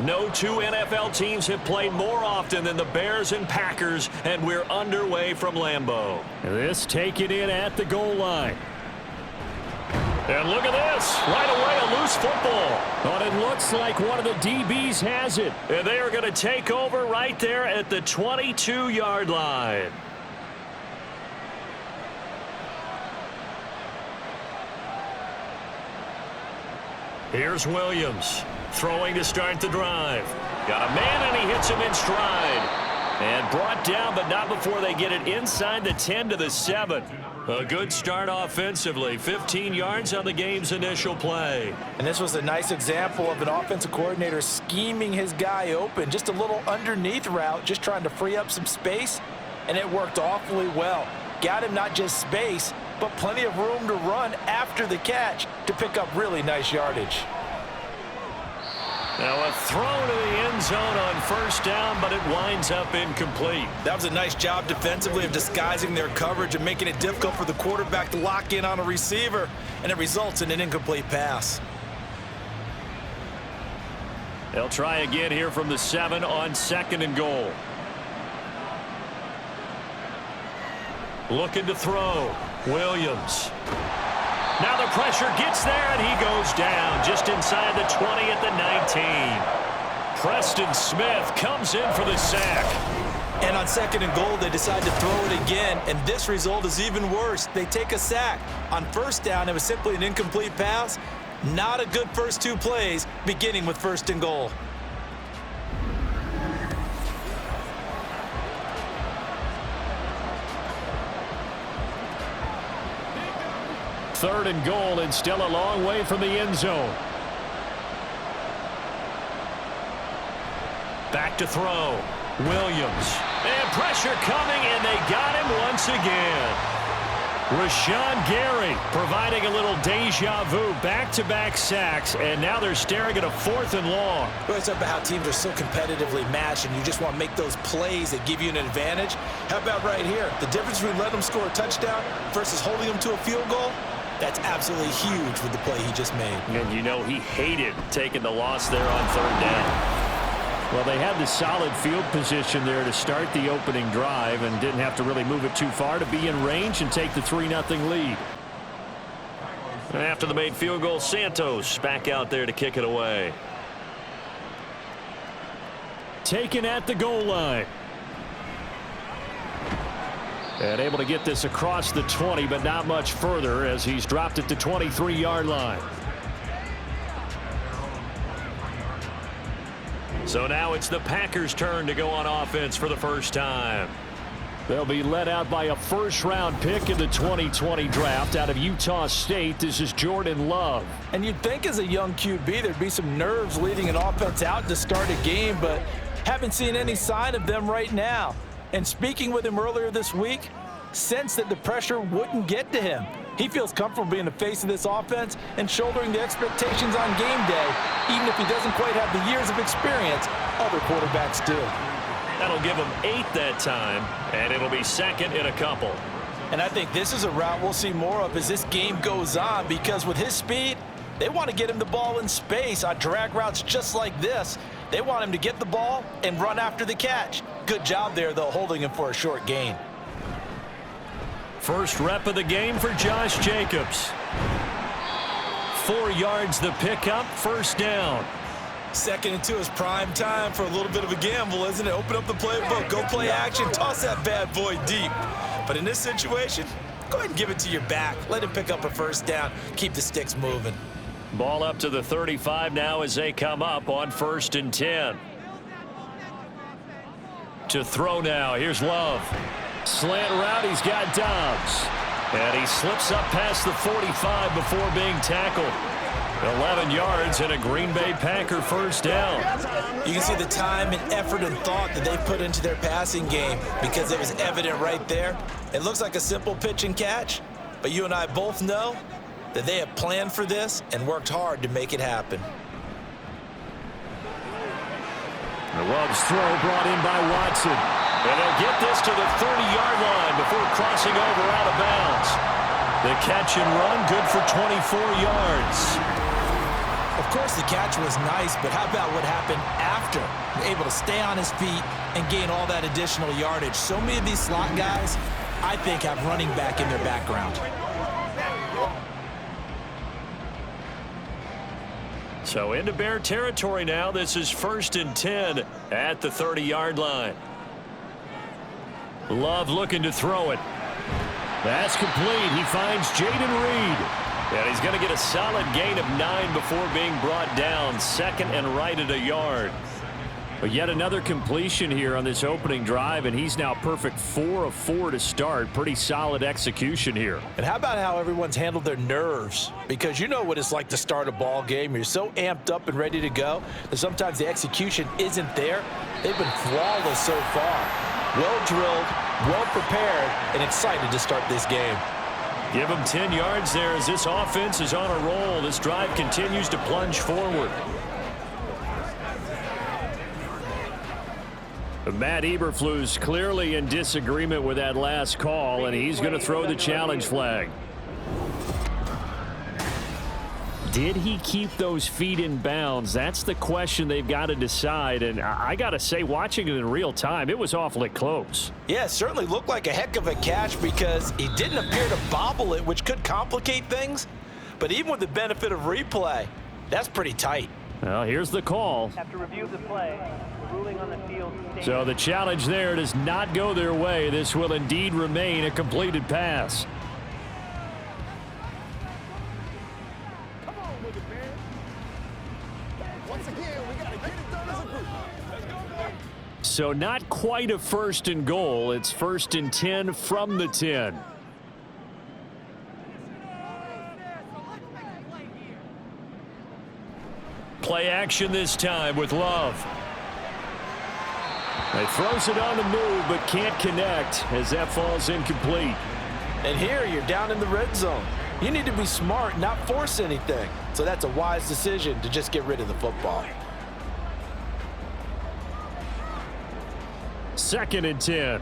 No two NFL teams have played more often than the Bears and Packers, and we're underway from Lambeau. This taken in at the goal line. And look at this. Right away, a loose football. But it looks like one of the DBs has it. And they are going to take over right there at the 22-yard line. Here's Williams throwing to start the drive. Got a man, and he hits him in stride. And brought down, but not before they get it inside the 10 to the 7. A good start offensively. 15 yards on the game's initial play. And this was a nice example of an offensive coordinator scheming his guy open. Just a little underneath route, just trying to free up some space. And it worked awfully well. Got him not just space, but plenty of room to run after the catch to pick up really nice yardage. Now a throw to the end zone on first down, but it winds up incomplete. That was a nice job defensively of disguising their coverage and making it difficult for the quarterback to lock in on a receiver, and it results in an incomplete pass. They'll try again here from the 7 on 2nd and goal. Looking to throw. Williams. Now the pressure gets there, and he goes down just inside the 20 at the 19. Preston Smith comes in for the sack. And on 2nd and goal, they decide to throw it again, and this result is even worse. They take a sack. On first down, it was simply an incomplete pass. Not a good first 2 plays, beginning with 1st and goal. Third and goal, and still a long way from the end zone. Back to throw. Williams. And pressure coming, and they got him once again. Rashawn Gary providing a little deja vu. Back-to-back sacks, and now they're staring at a 4th and long. Well, it's about how teams are so competitively matched, and you just want to make those plays that give you an advantage. How about right here? The difference between letting them score a touchdown versus holding them to a field goal? That's absolutely huge with the play he just made. And you know he hated taking the loss there on 3rd down. Well, they had the solid field position there to start the opening drive and didn't have to really move it too far to be in range and take the 3-0 lead. And after the made field goal, Santos back out there to kick it away. Taken at the goal line. And able to get this across the 20, but not much further as he's dropped it to 23-yard line. So now it's the Packers' turn to go on offense for the first time. They'll be led out by a first-round pick in the 2020 draft out of Utah State. This is Jordan Love. And you'd think as a young QB there'd be some nerves leading an offense out to start a game, but haven't seen any sign of them right now. And speaking with him earlier this week, sensed that the pressure wouldn't get to him. He feels comfortable being the face of this offense and shouldering the expectations on game day, even if he doesn't quite have the years of experience other quarterbacks do. That'll give him 8 that time, and it'll be 2nd in a couple. And I think this is a route we'll see more of as this game goes on, because with his speed, they want to get him the ball in space on drag routes just like this. They want him to get the ball and run after the catch. Good job there, though, holding him for a short gain. First rep of the game for Josh Jacobs. 4 yards the pickup, first down. 2nd and 2 is prime time for a little bit of a gamble, isn't it? Open up the playbook, go play action, toss that bad boy deep. But in this situation, go ahead and give it to your back. Let him pick up a first down. Keep the sticks moving. Ball up to the 35 now as they come up on 1st and 10. To throw now, here's Love. Slant route, he's got Dobbs. And he slips up past the 45 before being tackled. 11 yards and a Green Bay Packer first down. You can see the time and effort and thought that they put into their passing game because it was evident right there. It looks like a simple pitch and catch, but you and I both know that they have planned for this and worked hard to make it happen. The Love's throw brought in by Watson. And they'll get this to the 30-yard line before crossing over out of bounds. The catch and run, good for 24 yards. Of course, the catch was nice, but how about what happened after? Able to stay on his feet and gain all that additional yardage. So many of these slot guys, I think, have running back in their background. So into Bear territory now. This is 1st and 10 at the 30-yard line. Love looking to throw it. That's complete. He finds Jaden Reed. And he's going to get a solid gain of 9 before being brought down. 2nd and right at a yard. But yet another completion here on this opening drive, and he's now perfect 4 of 4 to start. Pretty solid execution here. And how about how everyone's handled their nerves? Because you know what it's like to start a ball game. You're so amped up and ready to go that sometimes the execution isn't there. They've been flawless so far. Well drilled, well prepared, and excited to start this game. Give him 10 yards there as this offense is on a roll. This drive continues to plunge forward. Matt Eberflus clearly in disagreement with that last call, and he's going to throw the challenge flag. Did he keep those feet in bounds? That's the question they've got to decide. And I got to say, watching it in real time, it was awfully close. Yeah, it certainly looked like a heck of a catch because he didn't appear to bobble it, which could complicate things. But even with the benefit of replay, that's pretty tight. Well, here's the call. After review of the play, the ruling on the field stands. So the challenge there does not go their way. This will indeed remain a completed pass. So not quite a 1st and goal. It's 1st and 10 from the 10. Play action this time with Love. He throws it on the move but can't connect as that falls incomplete. And here you're down in the red zone. You need to be smart, not force anything. So that's a wise decision to just get rid of the football. 2nd and 10.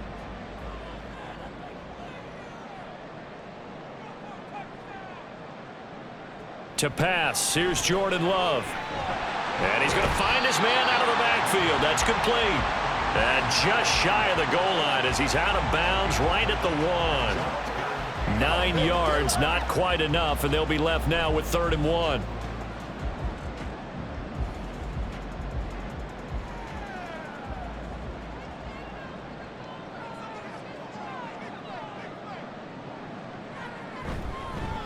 To pass, here's Jordan Love. And he's going to find his man out of the backfield. That's complete. And just shy of the goal line as he's out of bounds right at the 1. 9 yards, not quite enough, and they'll be left now with 3rd and 1.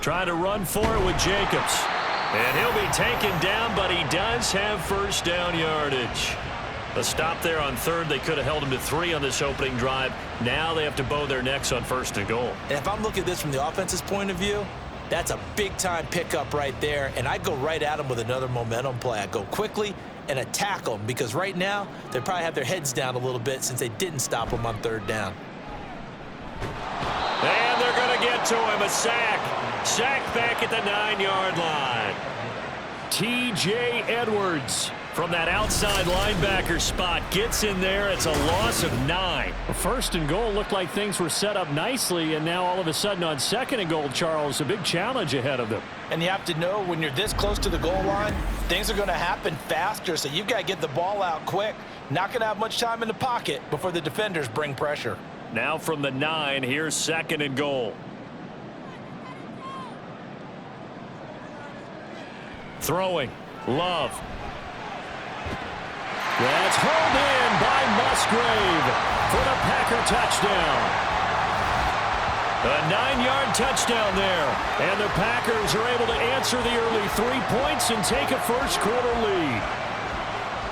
Trying to run for it with Jacobs. And he'll be taken down, but he does have 1st down yardage. A stop there on 3rd. They could have held him to 3 on this opening drive. Now they have to bow their necks on 1st and goal. And if I'm looking at this from the offense's point of view, that's a big-time pickup right there. And I go right at them with another momentum play. I go quickly and attack them because right now they probably have their heads down a little bit since they didn't stop them on 3rd down. And they're going to get to him. A sack. Sack back at the 9-yard line. T.J. Edwards from that outside linebacker spot gets in there. It's a loss of 9. 1st and goal looked like things were set up nicely, and now all of a sudden on 2nd and goal, Charles, a big challenge ahead of them. And you have to know when you're this close to the goal line, things are going to happen faster, so you've got to get the ball out quick. Not going to have much time in the pocket before the defenders bring pressure. Now from the 9, here's 2nd and goal. Throwing. Love. That's hauled in by Musgrave for the Packer touchdown. A 9-yard touchdown there. And the Packers are able to answer the early 3 points and take a first-quarter lead.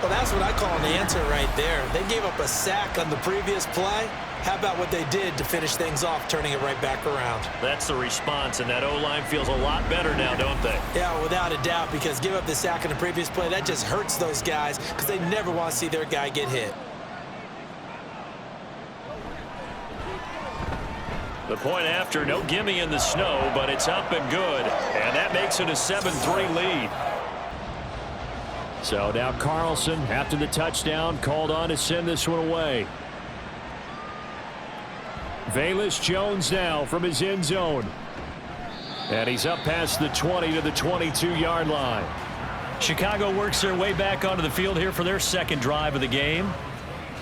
Well, that's what I call an answer right there. They gave up a sack on the previous play. How about what they did to finish things off, turning it right back around? That's the response, and that O-line feels a lot better now, don't they? Yeah, without a doubt, because give up the sack in the previous play, that just hurts those guys because they never want to see their guy get hit. The point after, no gimme in the snow, but it's up and good, and that makes it a 7-3 lead. So now Carlson, after the touchdown, called on to send this one away. Velus Jones now from his end zone. And he's up past the 20 to the 22-yard line. Chicago works their way back onto the field here for their second drive of the game.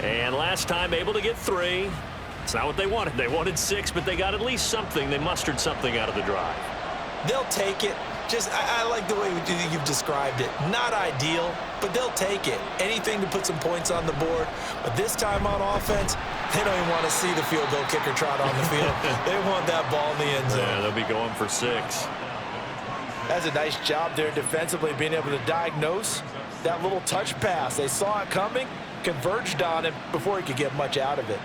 And last time able to get 3. It's not what they wanted. They wanted 6, but they got at least something. They mustered something out of the drive. They'll take it. I like the way you've described it. Not ideal, but they'll take it. Anything to put some points on the board. But this time on offense, they don't even want to see the field goal kicker trot on the field. They want that ball in the end zone. Yeah, they'll be going for 6. That's a nice job there defensively, being able to diagnose that little touch pass. They saw it coming, converged on it before he could get much out of it.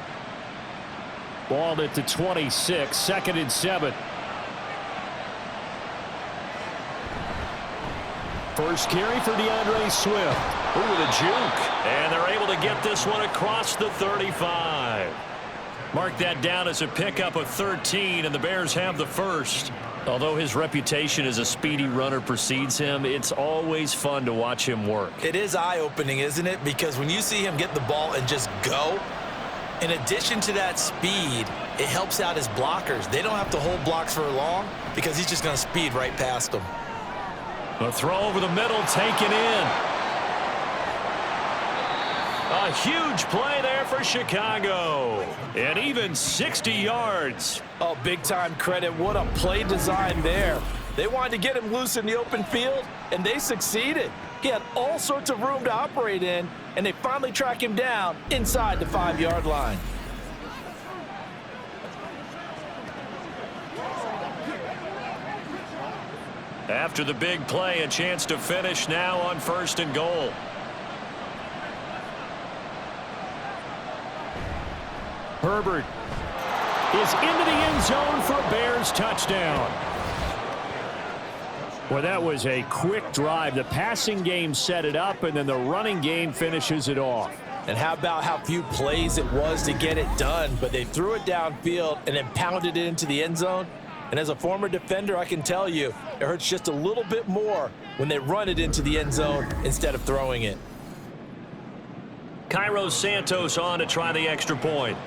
Ball at the 26, 2nd and 7. First carry for DeAndre Swift. Ooh, the juke. And they're able to get this one across the 35. Mark that down as a pickup of 13, and the Bears have the first. Although his reputation as a speedy runner precedes him, it's always fun to watch him work. It is eye-opening, isn't it? Because when you see him get the ball and just go, in addition to that speed, it helps out his blockers. They don't have to hold blocks for long because he's just going to speed right past them. A throw over the middle, taken in. A huge play there for Chicago. And even 60 yards. Oh, big-time credit. What a play design there. They wanted to get him loose in the open field, and they succeeded. He had all sorts of room to operate in, and they finally track him down inside the 5-yard line. After the big play, a chance to finish now on 1st and goal. Herbert is into the end zone for a Bears touchdown. Well, that was a quick drive. The passing game set it up, and then the running game finishes it off. And how about how few plays it was to get it done, but they threw it downfield and then pounded it into the end zone. And as a former defender, I can tell you, it hurts just a little bit more when they run it into the end zone instead of throwing it. Cairo Santos on to try the extra point.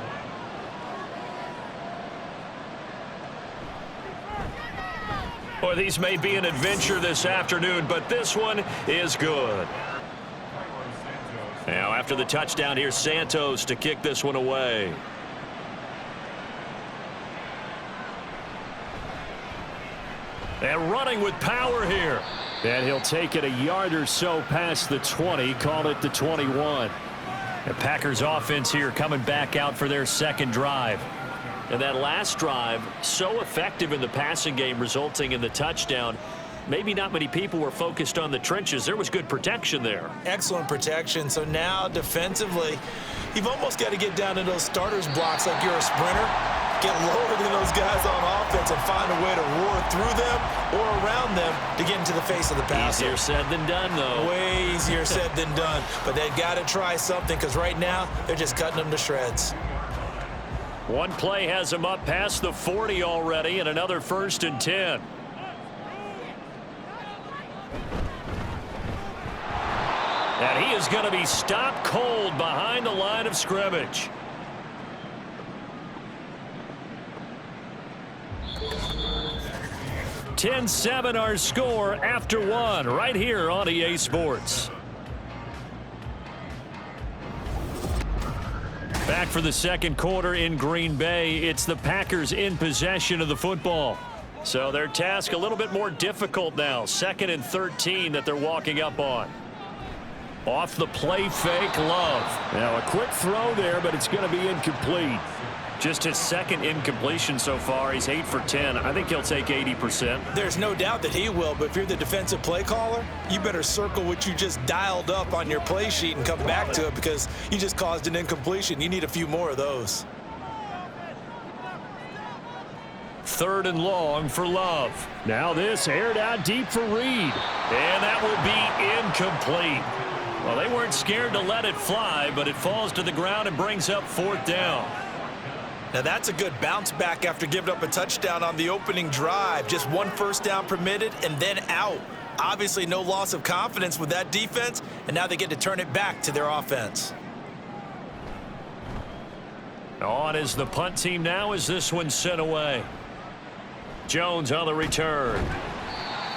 Well, these may be an adventure this afternoon, but this one is good. Now, after the touchdown, here's Santos to kick this one away. And running with power here. And he'll take it a yard or so past the 20, call it the 21. The Packers offense here coming back out for their second drive. And that last drive, so effective in the passing game, resulting in the touchdown. Maybe not many people were focused on the trenches. There was good protection there. Excellent protection. So now defensively, you've almost got to get down to those starters blocks like you're a sprinter. Get lower than those guys on offense and find a way to roar through them or around them to get into the face of the passer. Easier said than done, though. Way easier said than done. But they've got to try something because right now they're just cutting them to shreds. One play has them up past the 40 already, and another 1st and 10. And he is going to be stopped cold behind the line of scrimmage. (10-7) our score after 1 right here on EA Sports. Back for the second quarter in Green Bay. It's the Packers in possession of the football. So their task a little bit more difficult now. 2nd and 13 that they're walking up on. Off the play fake, Love. Now a quick throw there, but it's going to be incomplete. Just his second incompletion so far. He's 8 for 10. I think he'll take 80%. There's no doubt that he will, but if you're the defensive play caller, you better circle what you just dialed up on your play sheet and come back to it because you just caused an incompletion. You need a few more of those. 3rd and long for Love. Now this aired out deep for Reed. And that will be incomplete. Well, they weren't scared to let it fly, but it falls to the ground and brings up 4th down. Now that's a good bounce back after giving up a touchdown on the opening drive. Just 1 first down permitted and then out. Obviously no loss of confidence with that defense, and now they get to turn it back to their offense. On is the punt team now as this one's sent away. Jones on the return.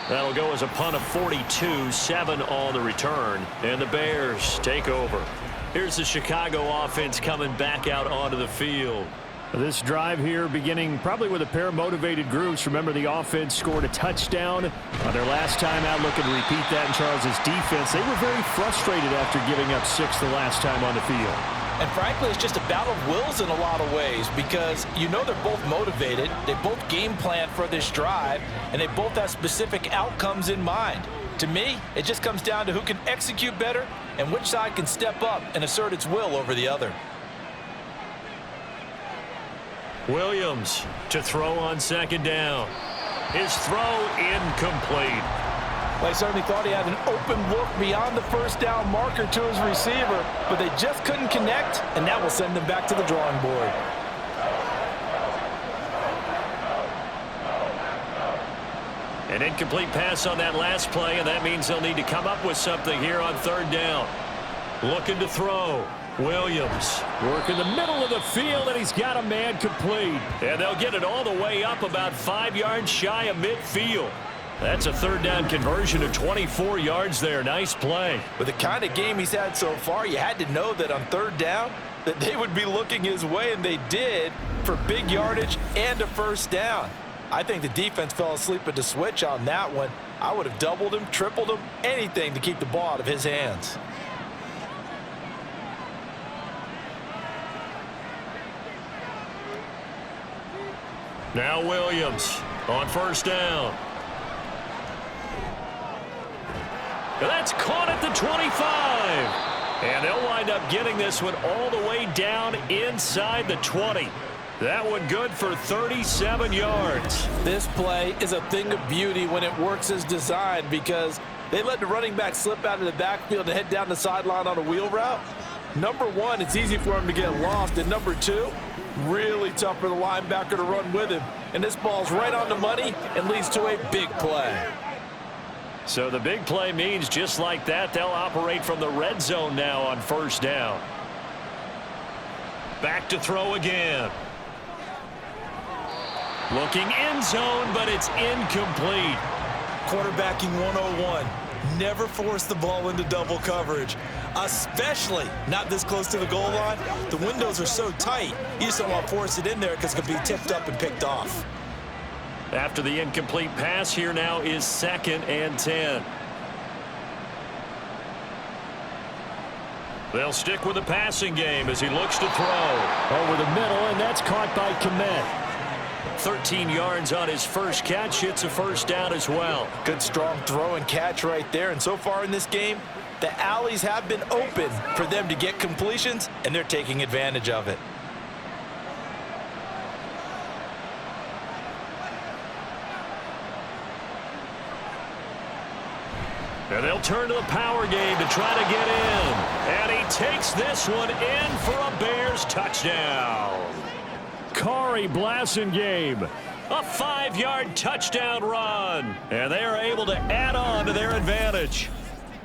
That'll go as a punt of 42, 7 on the return, and the Bears take over. Here's the Chicago offense coming back out onto the field. This drive here beginning probably with a pair of motivated groups. Remember, the offense scored a touchdown on their last time out, looking to repeat that in Charles's defense. They were very frustrated after giving up 6 the last time on the field. And frankly, it's just a battle of wills in a lot of ways because you know they're both motivated, they both game plan for this drive, and they both have specific outcomes in mind. To me, it just comes down to who can execute better and which side can step up and assert its will over the other. Williams to throw on second down. His throw incomplete. They certainly thought he had an open look beyond the first down marker to his receiver, but they just couldn't connect, and that will send them back to the drawing board. An incomplete pass on that last play, and that means they'll need to come up with something here on third down. Looking to throw. Williams working the middle of the field, and he's got a man complete. And they'll get it all the way up about 5 yards shy of midfield. That's a third down conversion of 24 yards there. Nice play. With the kind of game he's had so far, you had to know that on third down that they would be looking his way, and they did, for big yardage and a first down. I think the defense fell asleep at the switch on that one. I would have doubled him, tripled him, anything to keep the ball out of his hands. Now Williams on first down. That's caught at the 25. And they'll wind up getting this one all the way down inside the 20. That one good for 37 yards. This play is a thing of beauty when it works as designed because they let the running back slip out of the backfield and head down the sideline on a wheel route. Number one, it's easy for him to get lost. And number two, really tough for the linebacker to run with him. And this ball's right on the money and leads to a big play. So the big play means just like that, they'll operate from the red zone now on first down. Back to throw again. Looking end zone, but it's incomplete. Quarterbacking 101. Never force the ball into double coverage, especially not this close to the goal line. The windows are so tight, you just don't want to force it in there because it could be tipped up and picked off. After the incomplete pass, here now is 2nd and 10. They'll stick with the passing game as he looks to throw. Over the middle, and that's caught by Komet. 13 yards on his first catch. It's a first down as well. Good strong throw and catch right there. And so far in this game, the alleys have been open for them to get completions, and they're taking advantage of it. And they'll turn to the power game to try to get in. And he takes this one in for a Bears touchdown. Kari Blasingame. A 5-yard touchdown run. And they are able to add on to their advantage.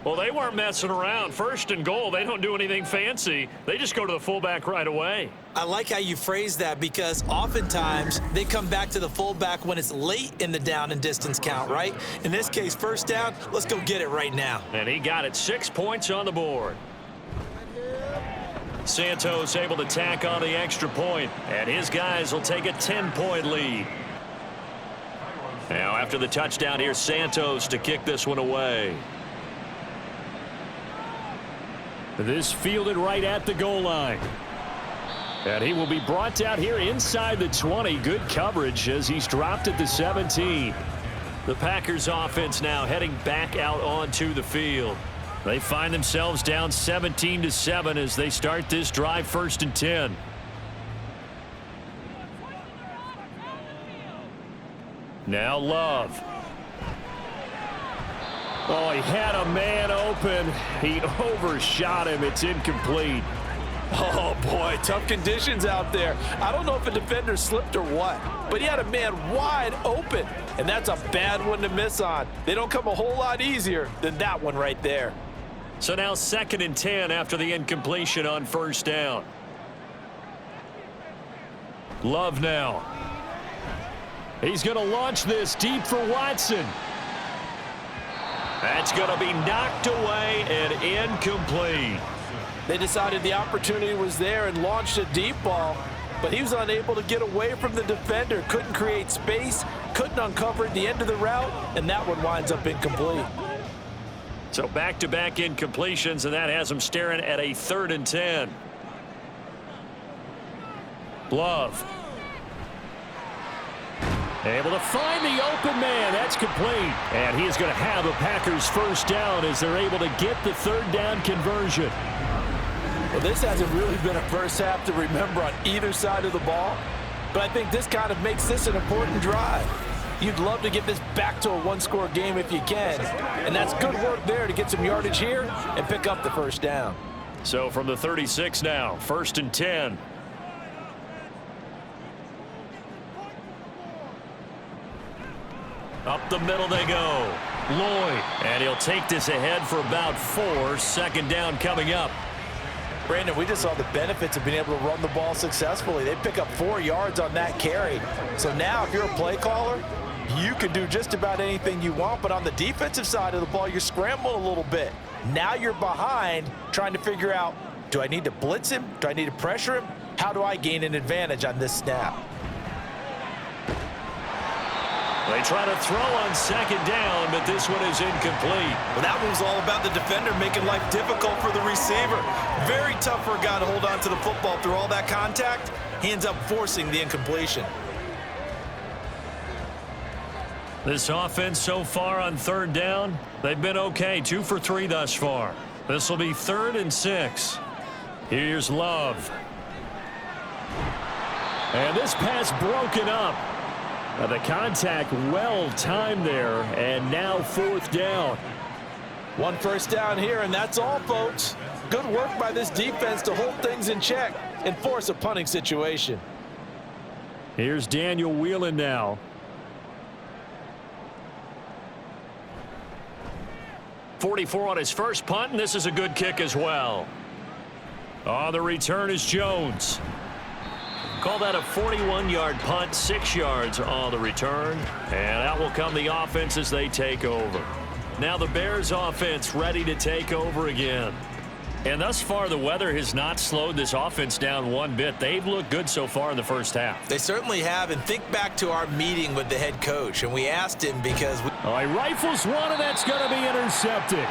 Well, they weren't messing around. 1st and goal, they don't do anything fancy. They just go to the fullback right away. I like how you phrase that because oftentimes they come back to the fullback when it's late in the down and distance count, right? In this case, first down, let's go get it right now. And he got it. 6 points on the board. Santos able to tack on the extra point, and his guys will take a 10-point lead. Now after the touchdown, here's Santos to kick this one away. This fielded right at the goal line. And he will be brought down here inside the 20. Good coverage as he's dropped at the 17. The Packers offense now heading back out onto the field. They find themselves down 17-7 as they start this drive, 1st and 10. Now Love. Oh, he had a man open. He overshot him. It's incomplete. Oh, boy, tough conditions out there. I don't know if a defender slipped or what, but he had a man wide open, and that's a bad one to miss on. They don't come a whole lot easier than that one right there. So now 2nd and 10 after the incompletion on first down. Love now. He's going to launch this deep for Watson. That's going to be knocked away and incomplete. They decided the opportunity was there and launched a deep ball, but he was unable to get away from the defender, couldn't create space, couldn't uncover at the end of the route, and that one winds up incomplete. So back-to-back incompletions, and that has them staring at a 3rd and 10. Love. Able to find the open man. That's complete. And he is going to have a Packers first down as they're able to get the 3rd down conversion. Well, this hasn't really been a first half to remember on either side of the ball, but I think this kind of makes this an important drive. You'd love to get this back to a one-score game if you can, and that's good work there to get some yardage here and pick up the first down. So from the 36 now, 1st and 10. Up the middle they go. Lloyd. And he'll take this ahead for about 4. 2nd down coming up. Brandon, we just saw the benefits of being able to run the ball successfully. They pick up 4 yards on that carry. So now if you're a play caller, you can do just about anything you want, but on the defensive side of the ball, you're scrambling a little bit. Now you're behind trying to figure out, do I need to blitz him? Do I need to pressure him? How do I gain an advantage on this snap? They try to throw on 2nd down, but this one is incomplete. Well, that one was all about the defender making life difficult for the receiver. Very tough for a guy to hold on to the football through all that contact. He ends up forcing the incompletion. This offense so far on 3rd down, they've been okay. 2 for 3 thus far. This will be 3rd and 6. Here's Love. And this pass broken up. The contact well timed there, and now 4th down. 1 first down here, and that's all, folks. Good work by this defense to hold things in check and force a punting situation. Here's Daniel Whelan now. .44 on his first punt, and this is a good kick as well. On the return is Jones. Call that a 41-yard punt, 6 yards on the return. And out will come the offense as they take over. Now the Bears offense ready to take over again. And thus far, the weather has not slowed this offense down one bit. They've looked good so far in the first half. They certainly have, and think back to our meeting with the head coach, and we asked him because He rifles one, and that's going to be intercepted.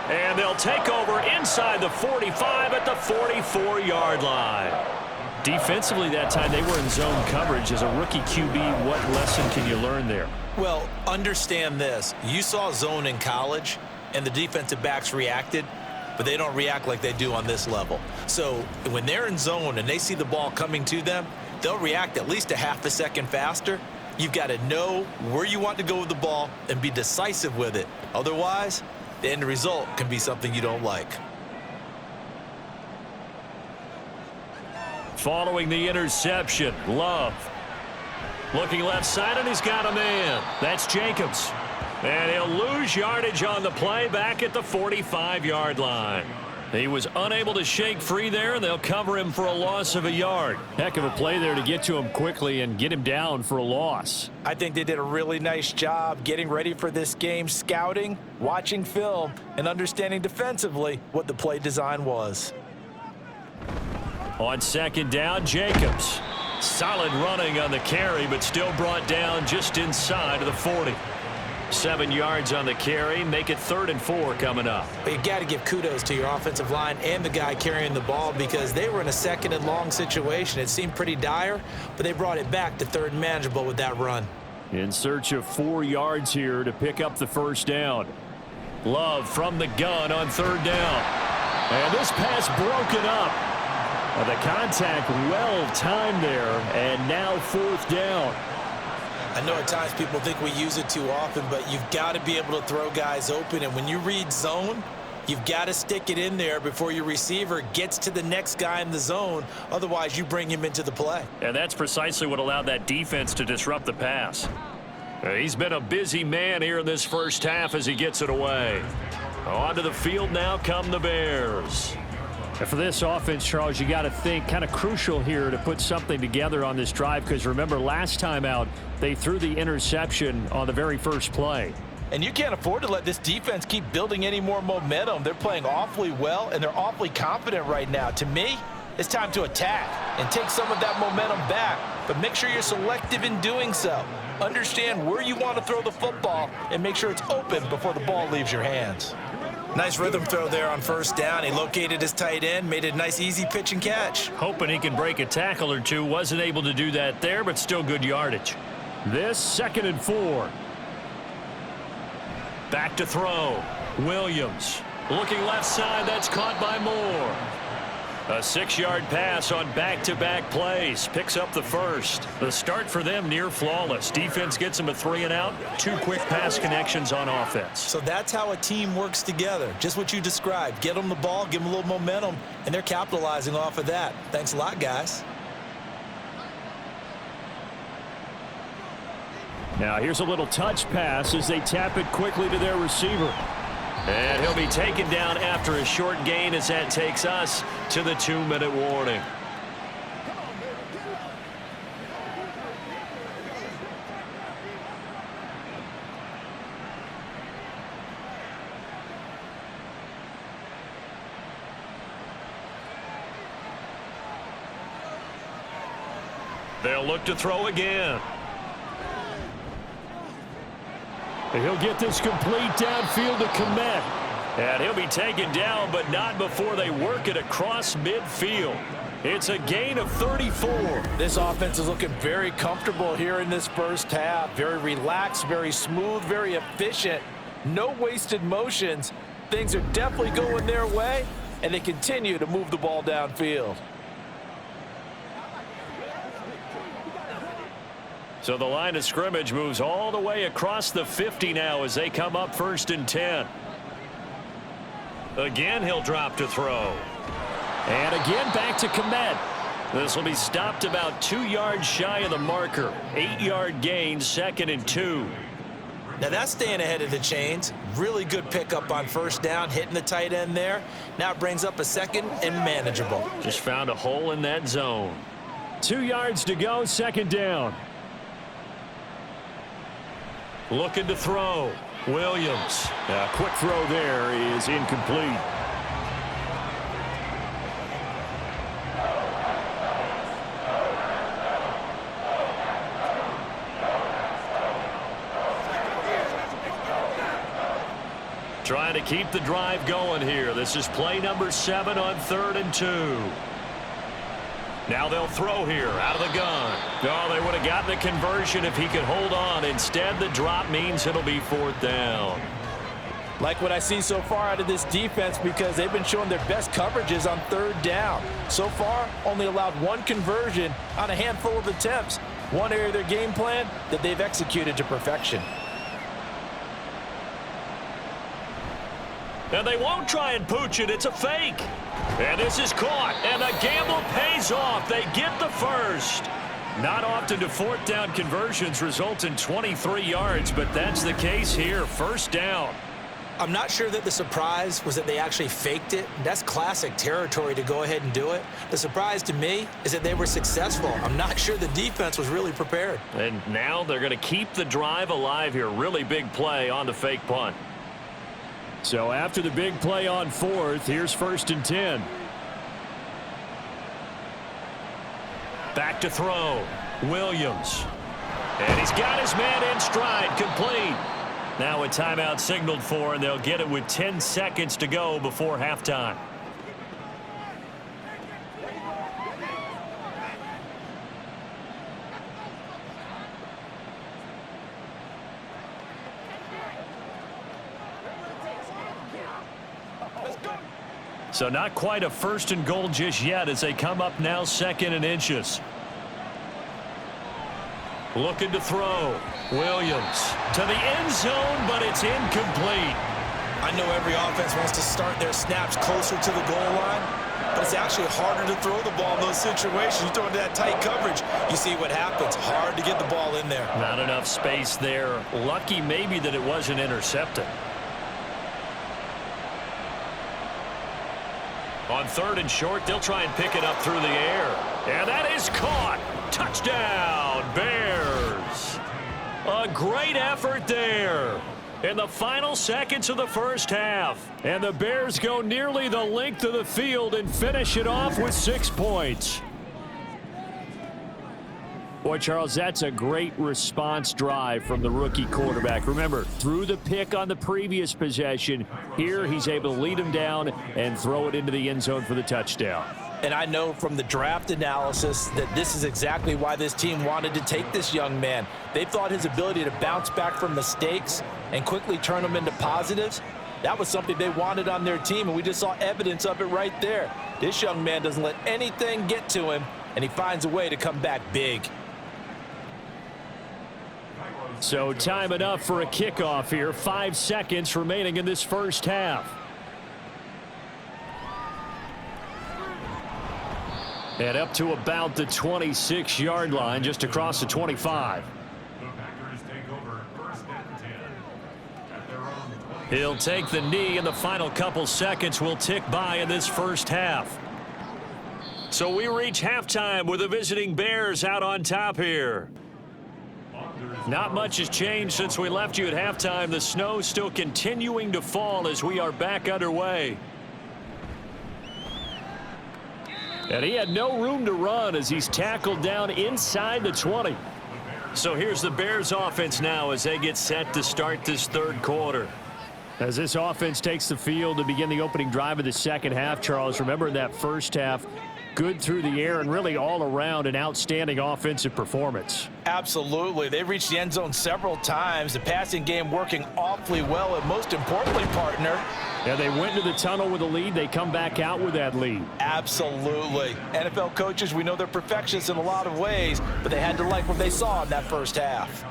And they'll take over inside the 45 at the 44-yard line. Defensively that time, they were in zone coverage. As a rookie QB, what lesson can you learn there? Well, understand this. You saw zone in college, and the defensive backs reacted, but they don't react like they do on this level. So when they're in zone and they see the ball coming to them, they'll react at least a half a second faster. You've got to know where you want to go with the ball and be decisive with it. Otherwise, the end result can be something you don't like. Following the interception, Love. Looking left side, and he's got a man. That's Jacobs. And he'll lose yardage on the play back at the 45-yard line. He was unable to shake free there, and they'll cover him for a loss of a yard. Heck of a play there to get to him quickly and get him down for a loss. I think they did a really nice job getting ready for this game, scouting, watching film, and understanding defensively what the play design was. On 2nd down, Jacobs. Solid running on the carry, but still brought down just inside of the 40. 7 yards on the carry, make it 3rd and 4 coming up. But you got to give kudos to your offensive line and the guy carrying the ball because they were in a 2nd and long situation. It seemed pretty dire, but they brought it back to 3rd and manageable with that run. In search of 4 yards here to pick up the first down. Love from the gun on 3rd down. And this pass broken up. The contact well timed there, and now 4th down. I know at times people think we use it too often, but you've got to be able to throw guys open. And when you read zone, you've got to stick it in there before your receiver gets to the next guy in the zone. Otherwise, you bring him into the play. And that's precisely what allowed that defense to disrupt the pass. He's been a busy man here in this first half as he gets it away. Onto the field now come the Bears. And for this offense, Charles, you got to think kind of crucial here to put something together on this drive because remember last time out they threw the interception on the very first play. And you can't afford to let this defense keep building any more momentum. They're playing awfully well, and they're awfully confident right now. To me, it's time to attack and take some of that momentum back, but make sure you're selective in doing so. Understand where you want to throw the football and make sure it's open before the ball leaves your hands. Nice rhythm throw there on first down. He located his tight end, made it a nice easy pitch and catch. Hoping he can break a tackle or two. Wasn't able to do that there, but still good yardage. This 2nd and 4. Back to throw. Williams. Looking left side. That's caught by Moore. A 6-yard pass on back-to-back plays. Picks up the first. The start for them near flawless. Defense gets them a 3-and-out. 2 quick pass connections on offense. So that's how a team works together. Just what you described. Get them the ball, give them a little momentum, and they're capitalizing off of that. Thanks a lot, guys. Now here's a little touch pass as they tap it quickly to their receiver. And he'll be taken down after a short gain as that takes us to the 2-minute warning. They'll look to throw again. And he'll get this complete downfield to Kmet. And he'll be taken down, but not before they work it across midfield. It's a gain of 34. This offense is looking very comfortable here in this first half. Very relaxed, very smooth, very efficient. No wasted motions. Things are definitely going their way, and they continue to move the ball downfield. So the line of scrimmage moves all the way across the 50 now as they come up 1st and 10. Again, he'll drop to throw. And again, back to Kmet. This will be stopped about 2 yards shy of the marker. 8-yard gain, 2nd and 2. Now that's staying ahead of the chains. Really good pickup on first down, hitting the tight end there. Now it brings up a 2nd and manageable. Just found a hole in that zone. 2 yards to go, 2nd down. Looking to throw. Williams. A quick throw there is incomplete. Trying to keep the drive going here. This is play number 7 on 3rd and 2. Now they'll throw here out of the gun. Oh, they would have gotten the conversion if he could hold on. Instead, the drop means it'll be 4th down. Like what I see so far out of this defense because they've been showing their best coverages on 3rd down. So far, only allowed 1 conversion on a handful of attempts. One area of their game plan that they've executed to perfection. And they won't try and pooch it. It's a fake. And this is caught. And the gamble pays off. They get the first. Not often do 4th down conversions result in 23 yards, but that's the case here. 1st down. I'm not sure that the surprise was that they actually faked it. That's classic territory to go ahead and do it. The surprise to me is that they were successful. I'm not sure the defense was really prepared. And now they're going to keep the drive alive here. Really big play on the fake punt. So after the big play on 4th, here's 1st and 10. Back to throw. Williams. And he's got his man in stride. Complete. Now a timeout signaled for, and they'll get it with 10 seconds to go before halftime. So not quite a 1st and goal just yet as they come up now 2nd and inches. Looking to throw. Williams to the end zone, but it's incomplete. I know every offense wants to start their snaps closer to the goal line, but it's actually harder to throw the ball in those situations. You throw into that tight coverage, you see what happens. Hard to get the ball in there. Not enough space there. Lucky maybe that it wasn't intercepted. On 3rd and short, they'll try and pick it up through the air. And that is caught. Touchdown, Bears. A great effort there. in the final seconds of the first half. And the Bears go nearly the length of the field and finish it off with 6 points. Boy, Charles, that's a great response drive from the rookie quarterback. Remember, threw the pick on the previous possession. Here, he's able to lead him down and throw it into the end zone for the touchdown. And I know from the draft analysis that this is exactly why this team wanted to take this young man. They thought his ability to bounce back from mistakes and quickly turn them into positives, that was something they wanted on their team, and we just saw evidence of it right there. This young man doesn't let anything get to him, and he finds a way to come back big. So time enough for a kickoff here. 5 seconds remaining in this first half. And up to about the 26-yard line, just across the 25. He'll take the knee, and the final couple seconds will tick by in this first half. So we reach halftime with the visiting Bears out on top here. Not much has changed since we left you at halftime. The snow still continuing to fall as we are back underway. And he had no room to run as he's tackled down inside the 20. So here's the Bears offense now as they get set to start this third quarter. As this offense takes the field to begin the opening drive of the second half, Charles, remember in that first half, good through the air and really all around an outstanding offensive performance. Absolutely. They reached the end zone several times. The passing game working awfully well, and most importantly, partner. Yeah, they went into the tunnel with a lead. They come back out with that lead. Absolutely. NFL coaches, we know they're perfectionists in a lot of ways, but they had to like what they saw in that first half.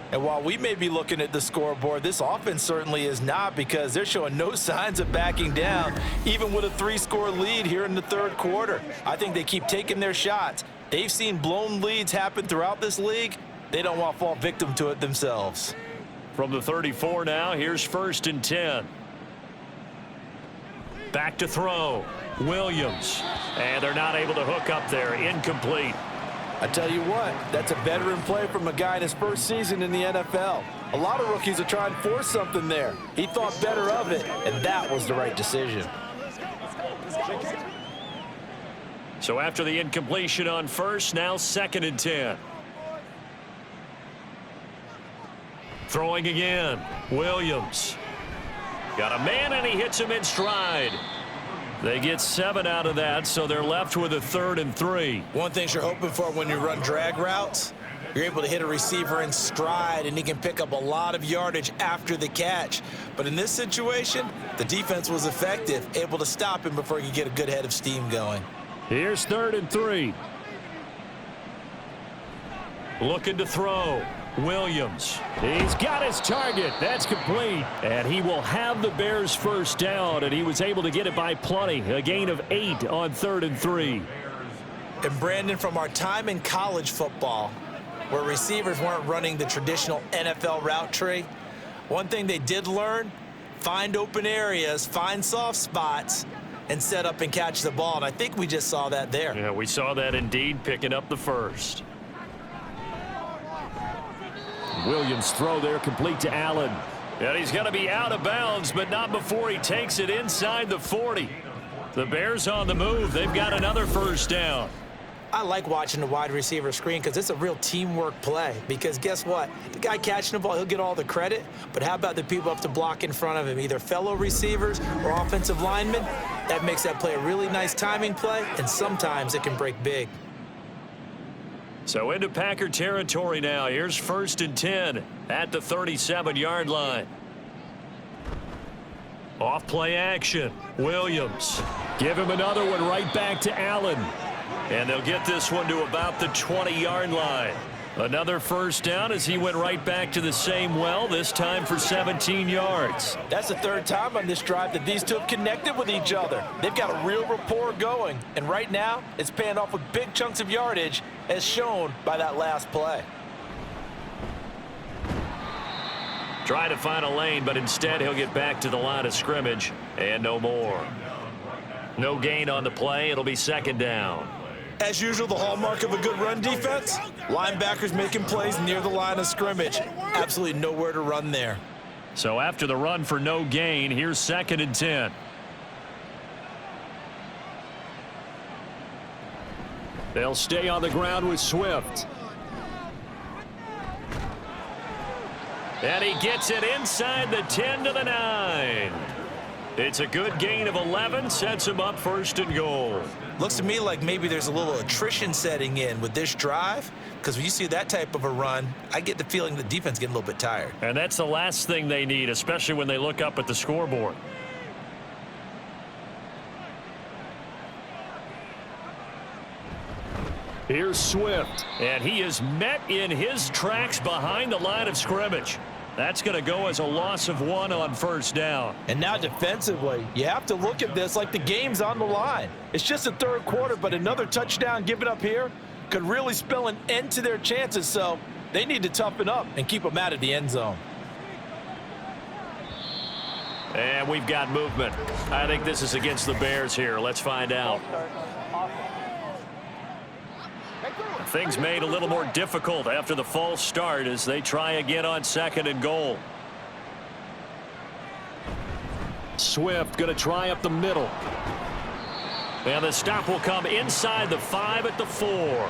And while we may be looking at the scoreboard, this offense certainly is not, because they're showing no signs of backing down, even with a 3-score lead here in the third quarter. I think they keep taking their shots. They've seen blown leads happen throughout this league. They don't want to fall victim to it themselves. From the 34 now, here's 1st and 10. Back to throw. Williams. And they're not able to hook up there. Incomplete. I tell you what, that's a veteran play from a guy in his first season in the NFL. A lot of rookies are trying to force something there. He thought better of it, and that was the right decision. So after the incompletion on first, now 2nd and 10. Throwing again. Williams. Got a man, and he hits him in stride. They get 7 out of that, so they're left with a 3rd and 3. One thing you're hoping for when you run drag routes, you're able to hit a receiver in stride, and he can pick up a lot of yardage after the catch. But in this situation, the defense was effective, able to stop him before he could get a good head of steam going. Here's 3rd and 3. Looking to throw. Williams. He's got his target. That's complete. And he will have the Bears first down, and he was able to get it by plenty. A gain of 8 on 3rd and 3. And Brandon, from our time in college football, where receivers weren't running the traditional NFL route tree, one thing they did learn, find open areas, find soft spots, and set up and catch the ball. And I think we just saw that there. Yeah, we saw that indeed, picking up the first. Williams throw there, complete to Allen. And he's going to be out of bounds, but not before he takes it inside the 40. The Bears on the move. They've got another first down. I like watching the wide receiver screen because it's a real teamwork play. Because guess what? The guy catching the ball, he'll get all the credit. But how about the people up to block in front of him, either fellow receivers or offensive linemen? That makes that play a really nice timing play, and sometimes it can break big. So into Packer territory now. Here's 1st and 10 at the 37-yard line. Off play action. Williams. Give him another one right back to Allen. And they'll get this one to about the 20-yard line. Another first down as he went right back to the same well, this time for 17 yards. That's the 3rd time on this drive that these two have connected with each other. They've got a real rapport going, and right now it's paying off with big chunks of yardage, as shown by that last play. Try to find a lane, but instead he'll get back to the line of scrimmage, and no more. No gain on the play. It'll be 2nd down. As usual, the hallmark of a good run defense, linebackers making plays near the line of scrimmage. Absolutely nowhere to run there. So after the run for no gain, here's 2nd and 10. They'll stay on the ground with Swift. And he gets it inside the 10 to the 9. It's a good gain of 11, sets him up 1st and goal. Looks to me like maybe there's a little attrition setting in with this drive, because when you see that type of a run, I get the feeling the defense getting a little bit tired. And that's the last thing they need, especially when they look up at the scoreboard. Here's Swift, and he is met in his tracks behind the line of scrimmage. That's going to go as a loss of 1 on 1st down. And now defensively, you have to look at this like the game's on the line. It's just the 3rd quarter, but another touchdown given up here could really spell an end to their chances, so they need to toughen up and keep them out of the end zone. And we've got movement. I think this is against the Bears here. Let's find out. Things made a little more difficult after the false start as they try again on 2nd and goal. Swift going to try up the middle. And the stop will come inside the 5 at the 4.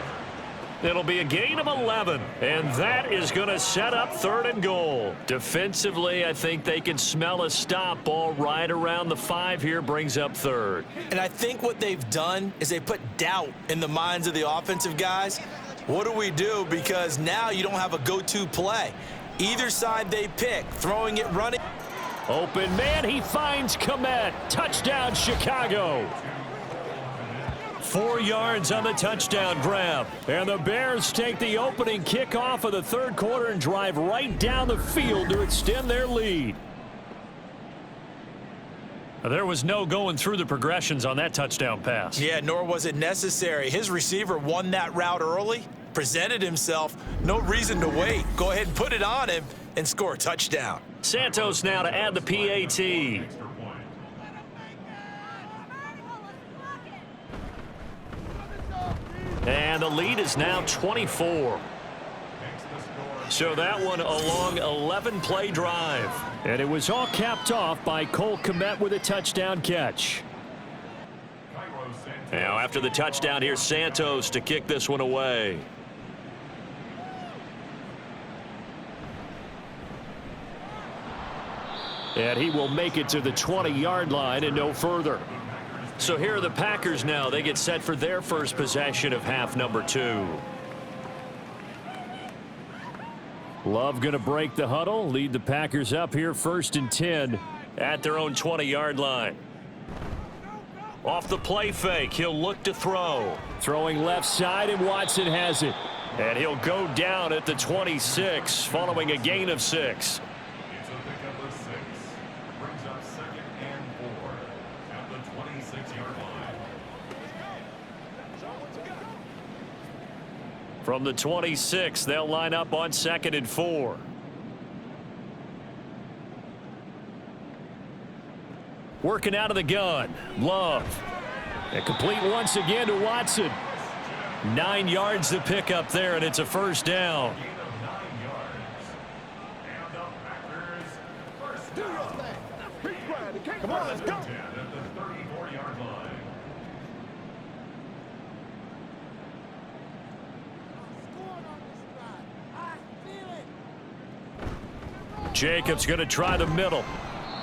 It'll be a gain of 11, and that is going to set up 3rd and goal. Defensively, I think they can smell a stop ball right around the 5 here, brings up 3rd. And I think what they've done is they put doubt in the minds of the offensive guys. What do we do? Because now you don't have a go-to play. Either side they pick, throwing it, running. Open man, he finds Komet. Touchdown, Chicago. 4 yards on the touchdown grab. And the Bears take the opening kickoff of the 3rd quarter and drive right down the field to extend their lead. There was no going through the progressions on that touchdown pass. Yeah, nor was it necessary. His receiver won that route early, presented himself. No reason to wait. Go ahead and put it on him and score a touchdown. Santos now to add the PAT. And the lead is now 24. So that one a long 11-play drive. And it was all capped off by Cole Kmet with a touchdown catch. Now after the touchdown, here's Santos to kick this one away. And he will make it to the 20-yard line and no further. So here are the Packers now. They get set for their first possession of half number 2. Love going to break the huddle, lead the Packers up here 1st and 10 at their own 20-yard line. Off the play fake, he'll look to throw. Throwing left side, and Watson has it. And he'll go down at the 26 following a gain of 6. From the 26, they'll line up on 2nd and 4. Working out of the gun. Love. And complete once again to Watson. 9 yards to pick up there, and it's a 1st down. Come on, let's go. Jacobs going to try the middle.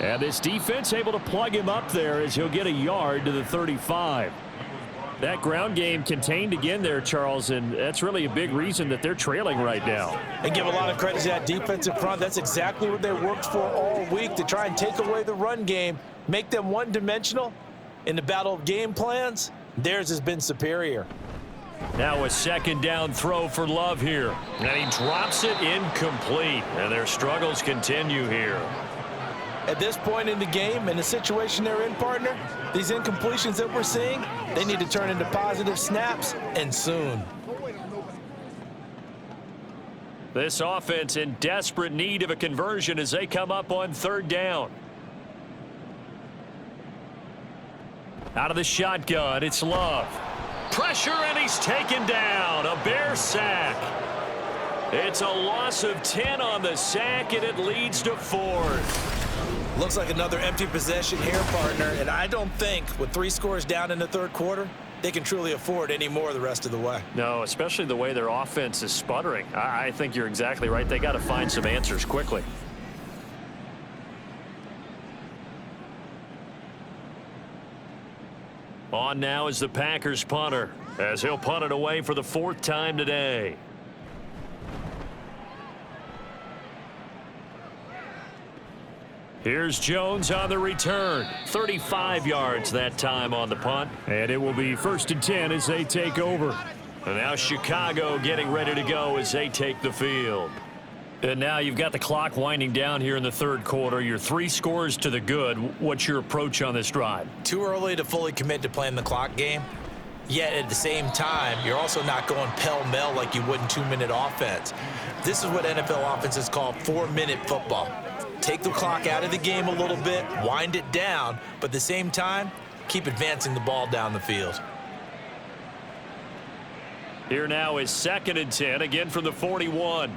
And this defense able to plug him up there as he'll get a yard to the 35. That ground game contained again there, Charles, and that's really a big reason that they're trailing right now. And give a lot of credit to that defensive front. That's exactly what they worked for all week, to try and take away the run game, make them one-dimensional. In the battle of game plans, theirs has been superior. Now a 2nd down throw for Love here. And he drops it incomplete. And their struggles continue here. At this point in the game, and the situation they're in, partner, these incompletions that we're seeing, they need to turn into positive snaps, and soon. This offense in desperate need of a conversion as they come up on 3rd down. Out of the shotgun, it's Love. Pressure, and he's taken down. A Bear sack. It's a loss of 10 on the sack, and it leads to 4th. Looks like another empty possession here, partner, and I don't think with 3 scores down in the third quarter, they can truly afford any more the rest of the way. No, especially the way their offense is sputtering. I think you're exactly right. They got to find some answers quickly. On now is the Packers punter, as he'll punt it away for the 4th time today. Here's Jones on the return. 35 yards that time on the punt. And it will be 1st and 10 as they take over. And now Chicago getting ready to go as they take the field. And now you've got the clock winding down here in the third quarter. You're 3 scores to the good. What's your approach on this drive? Too early to fully commit to playing the clock game. Yet at the same time, you're also not going pell-mell like you would in 2-minute offense. This is what NFL offenses call 4-minute football. Take the clock out of the game a little bit, wind it down, but at the same time, keep advancing the ball down the field. Here now is 2nd and 10, again from the 41.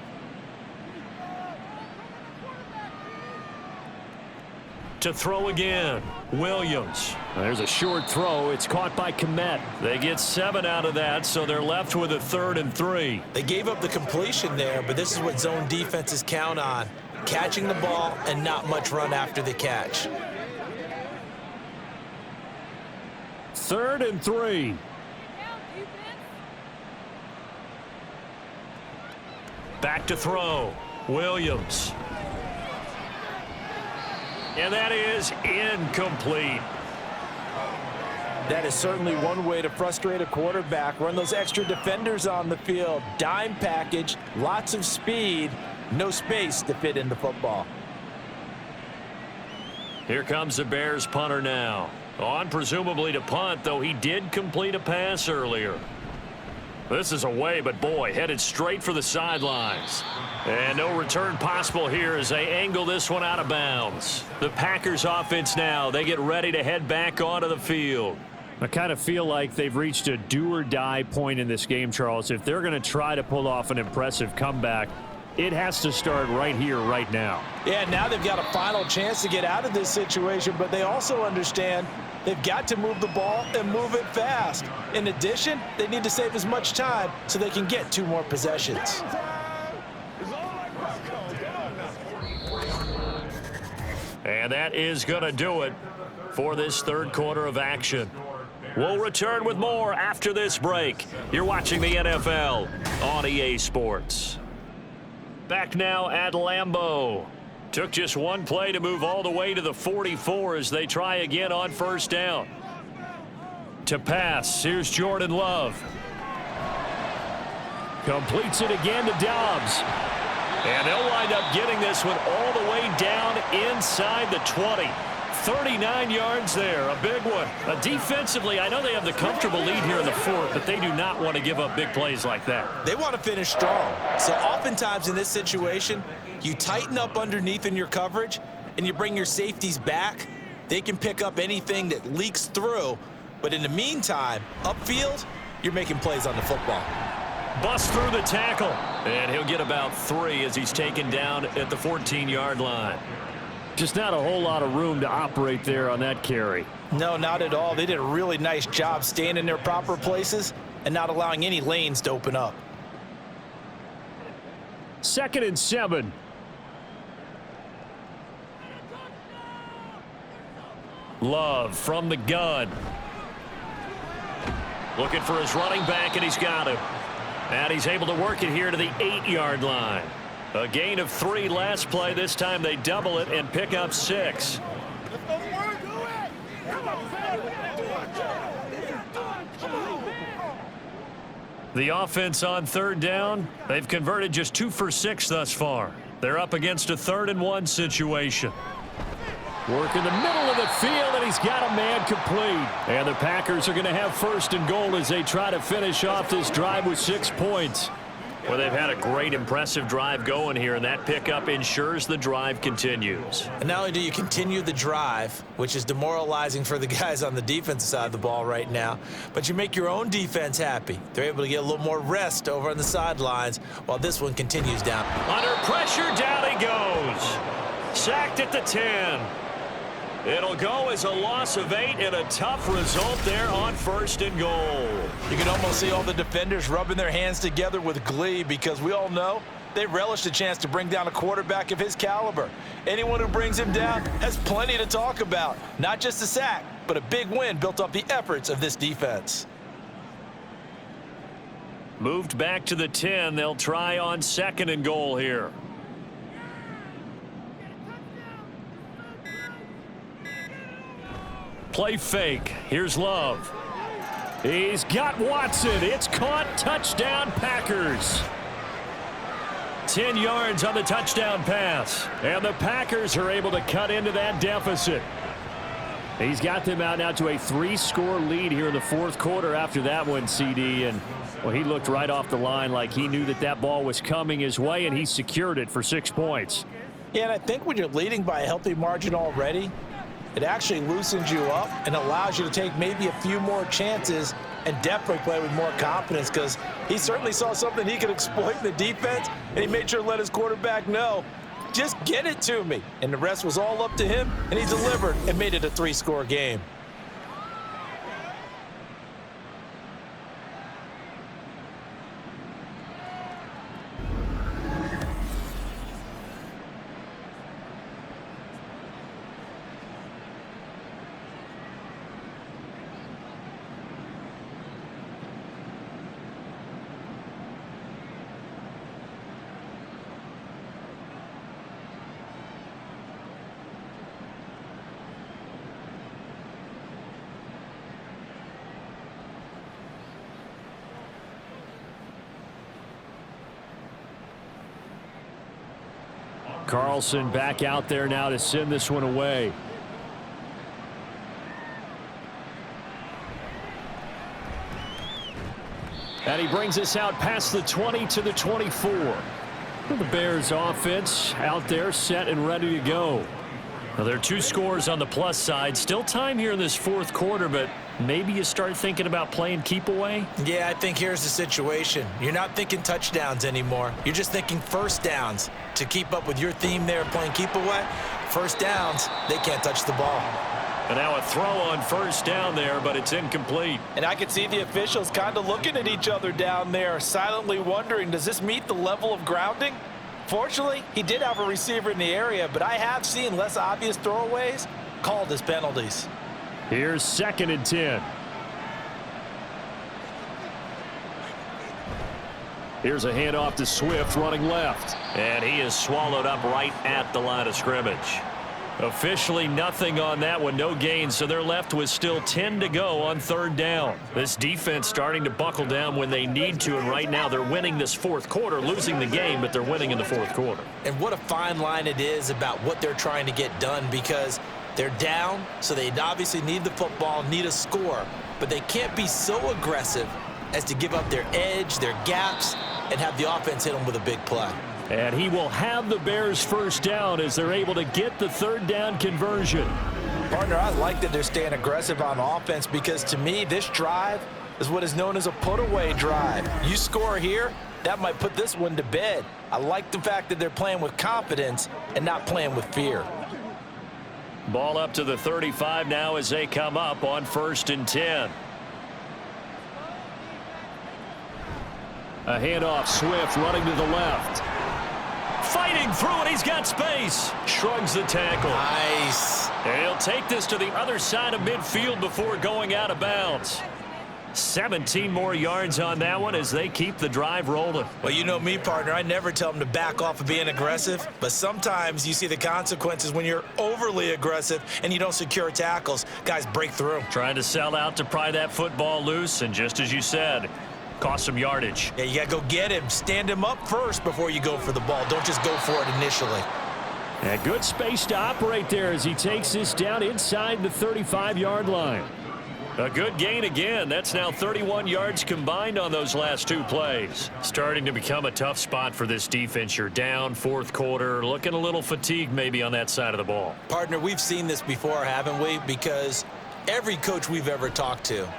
To throw again, Williams. There's a short throw. It's caught by Kmet. They get 7 out of that, so they're left with a 3rd and 3. They gave up the completion there, but this is what zone defenses count on. Catching the ball and not much run after the catch. 3rd and 3. Back to throw. Williams. And that is incomplete. That is certainly one way to frustrate a quarterback. Run those extra defenders on the field. Dime package, lots of speed, no space to fit in the football. Here comes the Bears punter now. On presumably to punt, though he did complete a pass earlier. This is away, but boy, headed straight for the sidelines. And no return possible here as they angle this one out of bounds. The Packers offense now, they get ready to head back onto the field. I kind of feel like they've reached a do-or-die point in this game, Charles. If they're going to try to pull off an impressive comeback, it has to start right here, right now. Yeah, now they've got a final chance to get out of this situation, but they also understand they've got to move the ball and move it fast. In addition, they need to save as much time so they can get 2 more possessions. And that is going to do it for this third quarter of action. We'll return with more after this break. You're watching the NFL on EA Sports. Back now at Lambeau. Took just one play to move all the way to the 44 as they try again on first down. To pass, here's Jordan Love. Completes it again to Dobbs. And they'll wind up getting this one all the way down inside the 20. 39 yards there, a big one. Defensively, I know they have the comfortable lead here in the 4th, but they do not want to give up big plays like that. They want to finish strong. So oftentimes in this situation, you tighten up underneath in your coverage, and you bring your safeties back. They can pick up anything that leaks through. But in the meantime, upfield, you're making plays on the football. Bust through the tackle. And he'll get about 3 as he's taken down at the 14-yard line. Just not a whole lot of room to operate there on that carry. No, not at all. They did a really nice job staying in their proper places and not allowing any lanes to open up. 2nd and 7. Love from the gun. Looking for his running back, and he's got him. And he's able to work it here to the 8-yard line. A gain of 3 last play. This time they double it and pick up 6. The offense on 3rd down, they've converted just 2 for 6 thus far. They're up against a 3rd and 1 situation. Work in the middle of the field, and he's got a man complete. And the Packers are going to have 1st and goal as they try to finish off this drive with 6 points. Well, they've had a great, impressive drive going here, and that pickup ensures the drive continues. And not only do you continue the drive, which is demoralizing for the guys on the defensive side of the ball right now, but you make your own defense happy. They're able to get a little more rest over on the sidelines while this one continues down. Under pressure, down he goes. Sacked at the 10. It'll go as a loss of 8 and a tough result there on 1st and goal. You can almost see all the defenders rubbing their hands together with glee because we all know they relish the chance to bring down a quarterback of his caliber. Anyone who brings him down has plenty to talk about. Not just a sack, but a big win built off the efforts of this defense. Moved back to the 10. They'll try on 2nd and goal here. Play fake. Here's Love. He's got Watson. It's caught. Touchdown, Packers. 10 yards on the touchdown pass. And the Packers are able to cut into that deficit. He's got them out now to a 3-score lead here in the 4th quarter after that one, CD. And, well, he looked right off the line like he knew that that ball was coming his way, and he secured it for 6 points. Yeah, and I think when you're leading by a healthy margin already, it actually loosens you up and allows you to take maybe a few more chances and definitely play with more confidence because he certainly saw something he could exploit in the defense, and he made sure to let his quarterback know, just get it to me. And the rest was all up to him, and he delivered and made it a 3-score game. Carlson back out there now to send this one away. And he brings us out past the 20 to the 24. The Bears offense out there set and ready to go. Well, there are 2 scores on the plus side. Still time here in this 4th quarter, but maybe you start thinking about playing keep away? Yeah, I think here's the situation. You're not thinking touchdowns anymore. You're just thinking 1st downs. To keep up with your theme there playing keep away, 1st downs, they can't touch the ball. And now a throw on 1st down there, but it's incomplete. And I can see the officials kind of looking at each other down there, silently wondering, does this meet the level of grounding? Fortunately, he did have a receiver in the area, but I have seen less obvious throwaways called as penalties. Here's 2nd and 10. Here's a handoff to Swift running left. And he is swallowed up right at the line of scrimmage. Officially nothing on that one, no gain, so they're left with still 10 to go on 3rd down. This defense starting to buckle down when they need to, and right now they're winning this 4th quarter, losing the game, but they're winning in the 4th quarter. And what a fine line it is about what they're trying to get done because they're down, so they obviously need the football, need a score, but they can't be so aggressive as to give up their edge, their gaps, and have the offense hit them with a big play. And he will have the Bears 1st down as they're able to get the 3rd down conversion. Partner, I like that they're staying aggressive on offense because to me, this drive is what is known as a put-away drive. You score here, that might put this one to bed. I like the fact that they're playing with confidence and not playing with fear. Ball up to the 35 now as they come up on 1st and 10. A handoff, Swift running to the left. Fighting through it, he's got space. Shrugs the tackle. Nice. And he'll take this to the other side of midfield before going out of bounds. 17 more yards on that one as they keep the drive rolling. Well, you know me, partner. I never tell them to back off of being aggressive, but sometimes you see the consequences when you're overly aggressive and you don't secure tackles. Guys break through. Trying to sell out to pry that football loose, and just as you said, cost some yardage. Yeah, you got to go get him. Stand him up first before you go for the ball. Don't just go for it initially. A good space to operate there as he takes this down inside the 35-yard line. A good gain again. That's now 31 yards combined on those last two plays. Starting to become a tough spot for this defense. You're down fourth quarter, looking a little fatigued maybe on that side of the ball. Partner, we've seen this before, haven't we? Because every coach we've ever talked to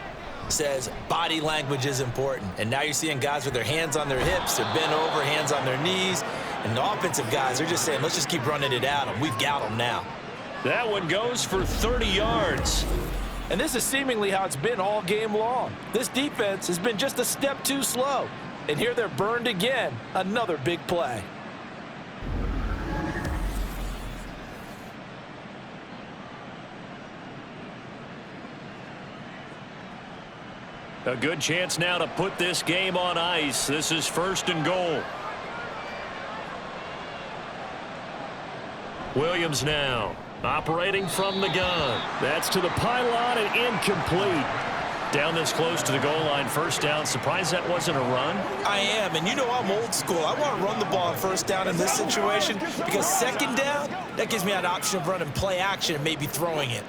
says body language is important. And now you're seeing guys with their hands on their hips, they're bent over, hands on their knees. And the offensive guys, they're just saying, let's just keep running it at them. We've got them now. That one goes for 30 yards. And this is seemingly how it's been all game long. This defense has been just a step too slow. And here they're burned again. Another big play. A good chance now to put this game on ice. This is 1st and goal. Williams now. Operating from the gun. That's to the pylon and incomplete. Down this close to the goal line, 1st down. Surprised that wasn't a run? I am, and you know I'm old school. I want to run the ball on 1st down in this situation because 2nd down, that gives me an option of running play action and maybe throwing it.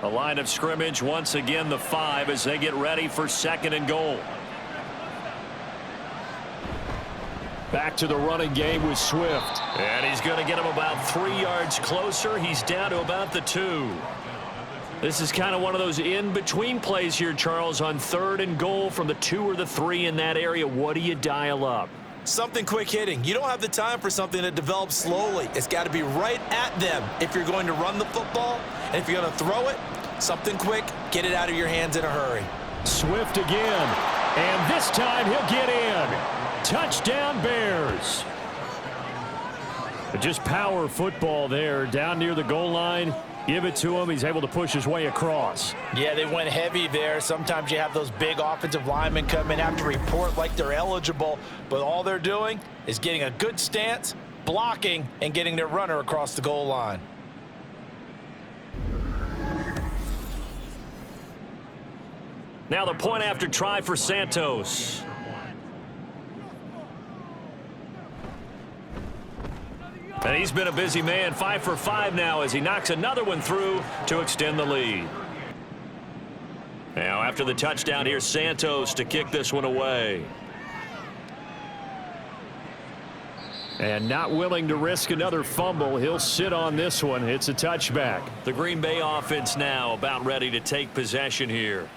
A line of scrimmage, once again the 5 as they get ready for 2nd and goal. Back to the running game with Swift. And he's going to get him about 3 yards closer. He's down to about the 2. This is kind of one of those in-between plays here, Charles, on 3rd and goal from the 2 or the 3 in that area. What do you dial up? Something quick hitting. You don't have the time for something that develops slowly. It's got to be right at them if you're going to run the football. And if you're going to throw it, something quick, get it out of your hands in a hurry. Swift again. And this time he'll get in. Touchdown, Bears. Just power football there. Down near the goal line. Give it to him. He's able to push his way across. Yeah, they went heavy there. Sometimes you have those big offensive linemen come in, have to report like they're eligible, but all they're doing is getting a good stance, blocking, and getting their runner across the goal line. Now the point after try for Santos. And he's been a busy man, 5 for 5 now as he knocks another one through to extend the lead. Now after the touchdown, here's Santos to kick this one away. And not willing to risk another fumble. He'll sit on this one. It's a touchback. The Green Bay offense now about ready to take possession here.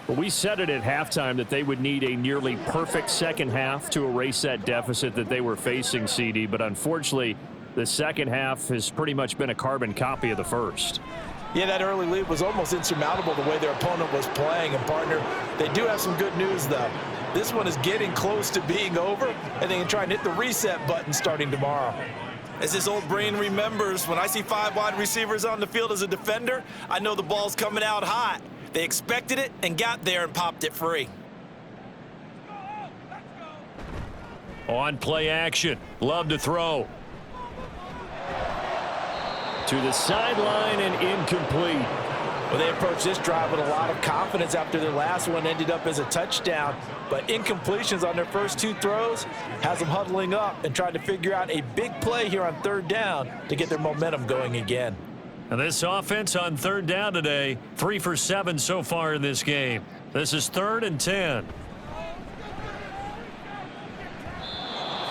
Well, we said it at halftime that they would need a nearly perfect second half to erase that deficit that they were facing, CD. But unfortunately, the second half has pretty much been a carbon copy of the first. Yeah, that early lead was almost insurmountable the way their opponent was playing. And, partner, they do have some good news, though. This one is getting close to being over, and they can try and hit the reset button starting tomorrow. As this old brain remembers, when I see 5 wide receivers on the field as a defender, I know the ball's coming out hot. They expected it and got there and popped it free. On play action. Love to throw. To the sideline and incomplete. Well, they approached this drive with a lot of confidence after their last one ended up as a touchdown. But incompletions on their first 2 throws has them huddling up and trying to figure out a big play here on 3rd down to get their momentum going again. And this offense on 3rd down today, 3 for 7 so far in this game. This is 3rd and 10.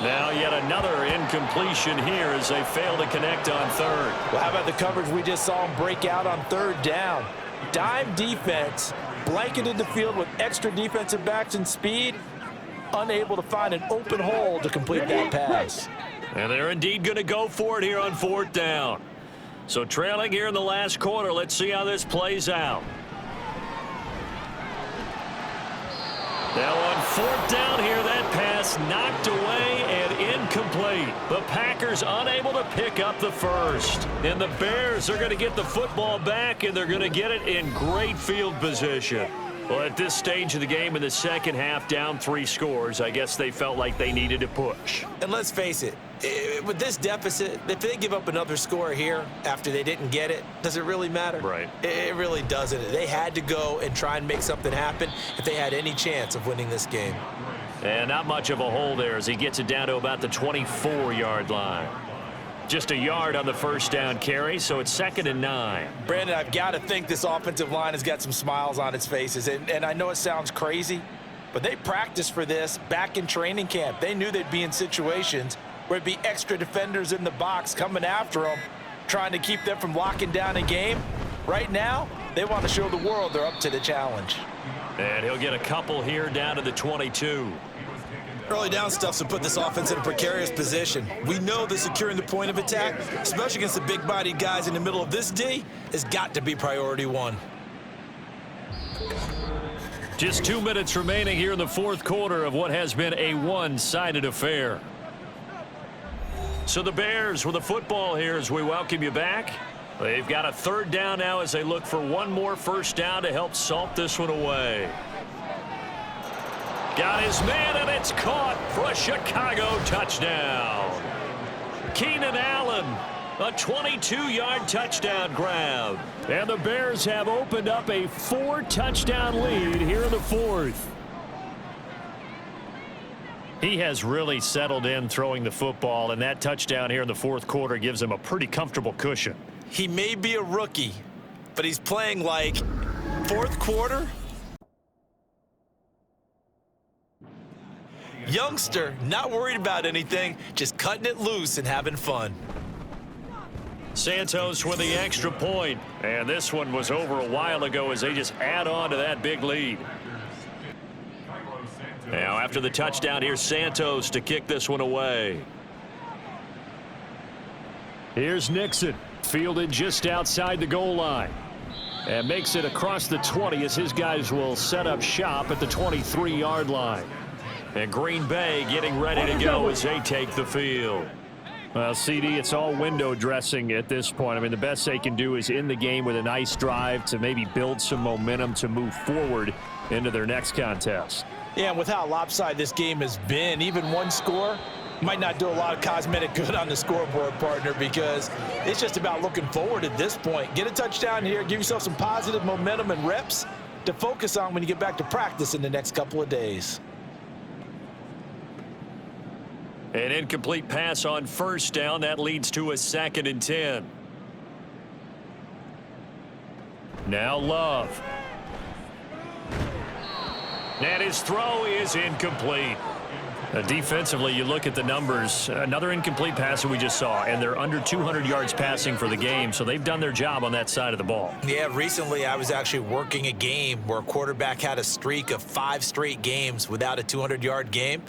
Now yet another incompletion here as they fail to connect on 3rd. Well, how about the coverage we just saw them break out on 3rd down? Dime defense, blanketed the field with extra defensive backs and speed, unable to find an open hole to complete that pass. And they're indeed going to go for it here on 4th down. So trailing here in the last quarter, let's see how this plays out. Now on 4th down here, that pass knocked away and incomplete. The Packers unable to pick up the first. And the Bears are going to get the football back, and they're going to get it in great field position. Well, at this stage of the game in the second half, down 3 scores, I guess they felt like they needed to push. And let's face it, with this deficit, if they give up another score here after they didn't get it, does it really matter? Right. It really doesn't. They had to go and try and make something happen if they had any chance of winning this game. And not much of a hole there as he gets it down to about the 24-yard line. just a yard on the first down carry, so it's 2nd and 9. Brandon, I've got to think this offensive line has got some smiles on its faces. And I know it sounds crazy, but they practiced for this back in training camp. They knew they'd be in situations where it'd be extra defenders in the box coming after them, trying to keep them from locking down a game. Right now, they want to show the world they're up to the challenge. And he'll get a couple here down to the 22. Early down stuff to put this offense in a precarious position. We know that securing the point of attack, especially against the big-bodied guys in the middle of this D, has got to be priority one. Just 2 minutes remaining here in the fourth quarter of what has been a one-sided affair. So the Bears with the football here as we welcome you back. They've got a 3rd down now as they look for one more first down to help salt this one away. Got his man, and it's caught for a Chicago touchdown. Keenan Allen, a 22-yard touchdown grab. And the Bears have opened up a 4-touchdown lead here in the fourth. He has really settled in throwing the football, and that touchdown here in the fourth quarter gives him a pretty comfortable cushion. He may be a rookie, but he's playing like fourth quarter. Youngster, not worried about anything, just cutting it loose and having fun. Santos with the extra point, and this one was over a while ago as they just add on to that big lead. Now after the touchdown, here's Santos to kick this one away. Here's Nixon, fielded just outside the goal line, and makes it across the 20 as his guys will set up shop at the 23-yard line. And Green Bay getting ready to go as they take the field. Well, CD, it's all window dressing at this point. I mean, the best they can do is in the game with a nice drive to maybe build some momentum to move forward into their next contest. Yeah, and with how lopsided this game has been, even one score might not do a lot of cosmetic good on the scoreboard, partner, because it's just about looking forward at this point. Get a touchdown here, give yourself some positive momentum and reps to focus on when you get back to practice in the next couple of days. An incomplete pass on first down. That leads to a 2nd and 10. Now Love. And his throw is incomplete. Defensively, you look at the numbers. Another incomplete pass that we just saw, and they're under 200 yards passing for the game, so they've done their job on that side of the ball. Yeah, recently I was actually working a game where a quarterback had a streak of 5 straight games without a 200-yard game.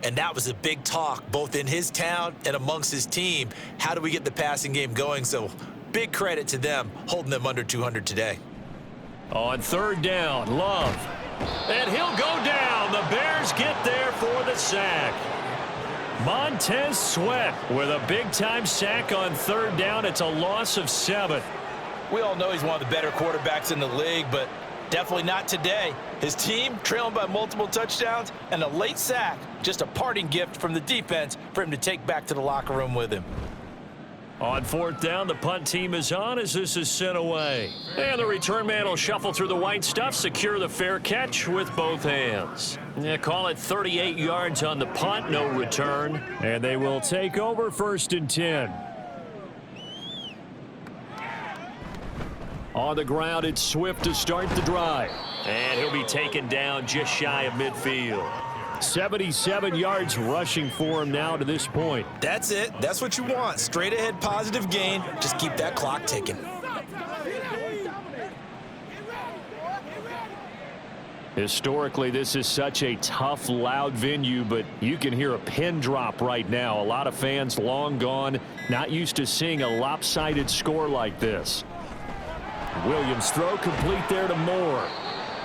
And that was a big talk, both in his town and amongst his team. How do we get the passing game going? So big credit to them, holding them under 200 today. On 3rd down, Love. And he'll go down. The Bears get there for the sack. Montez Sweat with a big-time sack on 3rd down. It's a loss of 7. We all know he's one of the better quarterbacks in the league, but definitely not today. His team trailing by multiple touchdowns and a late sack. Just a parting gift from the defense for him to take back to the locker room with him. On 4th down, the punt team is on as this is sent away. And the return man will shuffle through the white stuff, secure the fair catch with both hands. Yeah, call it 38 yards on the punt, no return. And they will take over 1st and 10. On the ground, it's Swift to start the drive. And he'll be taken down just shy of midfield. 77 yards rushing for him now to this point. That's it. That's what you want. Straight ahead positive gain. Just keep that clock ticking. Historically, this is such a tough, loud venue, but you can hear a pin drop right now. A lot of fans long gone, not used to seeing a lopsided score like this. Williams' throw complete there to Moore.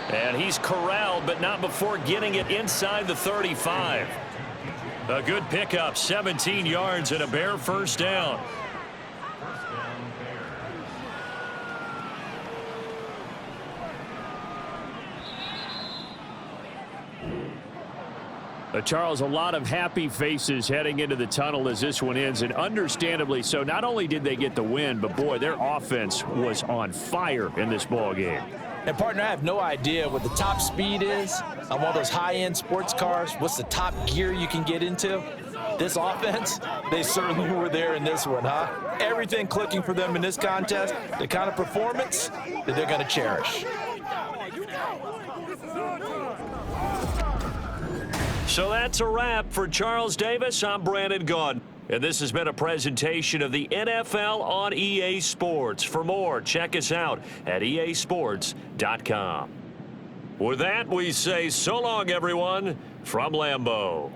And he's corralled, but not before getting it inside the 35. A good pickup, 17 yards and a Bear first down. Charles, a lot of happy faces heading into the tunnel as this one ends, and understandably so. Not only did they get the win, but boy, their offense was on fire in this ball game. And partner, I have no idea what the top speed is on one of those high-end sports cars. What's the top gear you can get into? This offense, they certainly were there in this one, huh? Everything clicking for them in this contest, the kind of performance that they're going to cherish. So that's a wrap for Charles Davis. I'm Brandon Gaudin. And this has been a presentation of the NFL on EA Sports. For more, check us out at easports.com. With that, we say so long, everyone, from Lambeau.